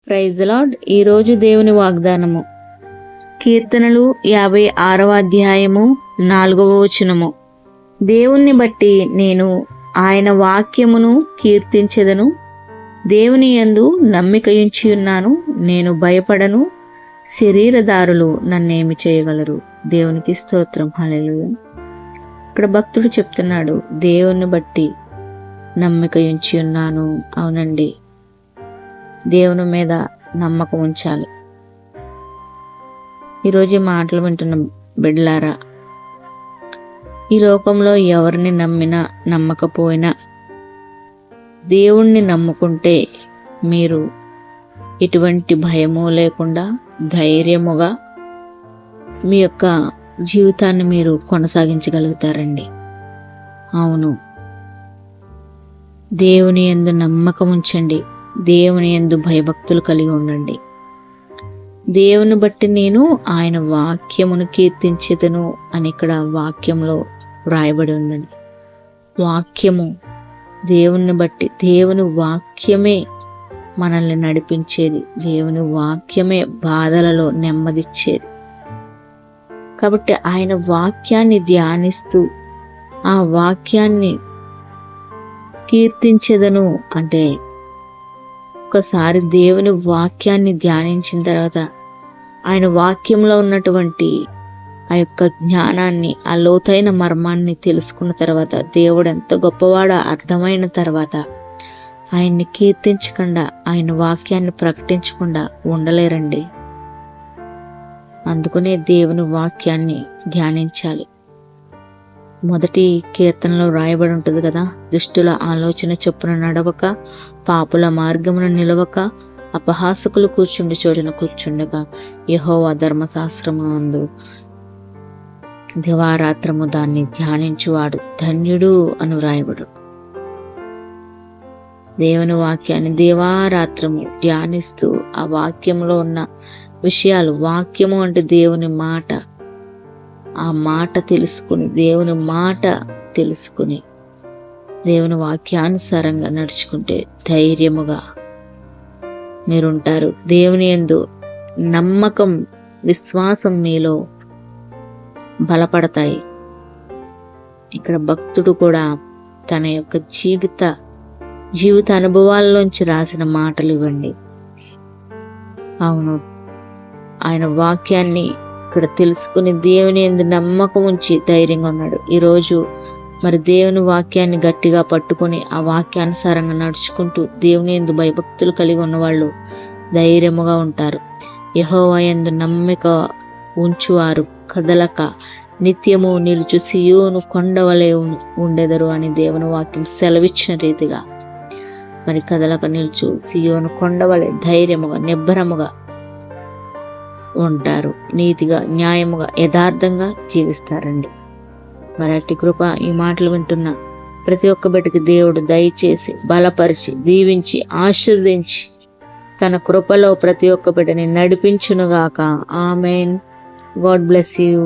Praise the lord. ఈరోజు దేవుని వాగ్దానము కీర్తనలు 56వ అధ్యాయము 4వ వచనము. దేవుణ్ణి బట్టి నేను ఆయన వాక్యమును కీర్తించెదను. దేవుని యందు నమ్మికయుంచి ఉన్నాను, నేను భయపడను. శరీరదారులు నన్నేమి చేయగలరు? దేవునికి స్తోత్రం. హల్లెలూయా. ఇక్కడ భక్తుడు చెప్తున్నాడు, దేవుని బట్టి నమ్మికయుంచి ఉన్నాను. అవునండి, దేవుని మీద నమ్మకం ఉంచాలి. ఈరోజు ఈ మాటలు వింటున్న బిడ్డలారా, ఈ లోకంలో ఎవరిని నమ్మినా నమ్మకపోయినా దేవుణ్ణి నమ్ముకుంటే మీరు ఎటువంటి భయము లేకుండా ధైర్యముగా మీ యొక్క జీవితాన్ని మీరు కొనసాగించగలుగుతారండి. అవును, దేవుని యందు నమ్మకం ఉంచండి, దేవుని యందు భయభక్తులు కలిగి ఉండండి. దేవుని బట్టి నేను ఆయన వాక్యమును కీర్తించెదను అని ఇక్కడ వాక్యంలో వ్రాయబడి ఉందండి. వాక్యము, దేవుని బట్టి, దేవుని వాక్యమే మనల్ని నడిపించేది, దేవుని వాక్యమే బాధలలో నెమ్మదిచ్చేది. కాబట్టి ఆయన వాక్యాన్ని ధ్యానిస్తూ ఆ వాక్యాన్ని కీర్తించెదను అంటే, ఒకసారి దేవుని వాక్యాన్ని ధ్యానించిన తర్వాత ఆయన వాక్యంలో ఉన్నటువంటి ఆ యొక్క జ్ఞానాన్ని, ఆ లోతైన మర్మాన్ని తెలుసుకున్న తర్వాత, దేవుడు ఎంత గొప్పవాడో అర్థమైన తర్వాత ఆయన్ని కీర్తించకుండా, ఆయన వాక్యాన్ని ప్రకటించకుండా ఉండలేరండి. అందుకనే దేవుని వాక్యాన్ని ధ్యానించాలి. మొదటి కీర్తనలో రాయబడి ఉంటుంది కదా, దుష్టుల ఆలోచన చొప్పున నడవక, పాపుల మార్గమున నిలవక, అపహాసకులు కూర్చుండి చోటున కూర్చుండగా, యెహోవా ధర్మశాస్త్రమునందు దివారాత్రము దాన్ని ధ్యానించువాడు ధన్యుడు అని రాయబడు. దేవుని వాక్యాన్ని దివారాత్రము ధ్యానిస్తూ ఆ వాక్యంలో ఉన్న విషయాలు, వాక్యము అంటే దేవుని మాట, ఆ మాట తెలుసుకుని, దేవుని మాట తెలుసుకుని దేవుని వాక్యానుసారంగా నడుచుకుంటే ధైర్యముగా మీరుంటారు. దేవుని యందు నమ్మకం, విశ్వాసం మీలో బలపడతాయి. ఇక్కడ భక్తుడు కూడా తన యొక్క జీవిత అనుభవాల్లోంచి రాసిన మాటలు ఇవ్వండి. అవును, ఆయన వాక్యాన్ని ఇక్కడ తెలుసుకుని దేవుని యందు నమ్మకం ఉంచి ధైర్యంగా ఉన్నాడు. ఈరోజు మరి దేవుని వాక్యాన్ని గట్టిగా పట్టుకొని ఆ వాక్యానుసారంగా నడుచుకుంటూ దేవుని యందు భయభక్తులు కలిగి ఉన్నవాళ్ళు ధైర్యముగా ఉంటారు. యెహోవా యందు నమ్మిక ఉంచువారు కదలక నిత్యము నిలుచు సియోను కొండవలే ఉండెదరు అని దేవుని వాక్యం సెలవిచ్చిన రీతిగా మరి కదలక నిలుచు సియోను కొండవలే ధైర్యముగా, నిబ్బరముగా ఉంటారు. నీతిగా, న్యాయముగా, యథార్థంగా జీవిస్తారండి. మరి అట్టి కృప ఈ మాటలు వింటున్న ప్రతి ఒక్క బిడ్డకి దేవుడు దయచేసి బలపరిచి, దీవించి, ఆశీర్వదించి తన కృపలో ప్రతి ఒక్క బిడ్డని నడిపించునుగాక. ఆమెన్. God bless you.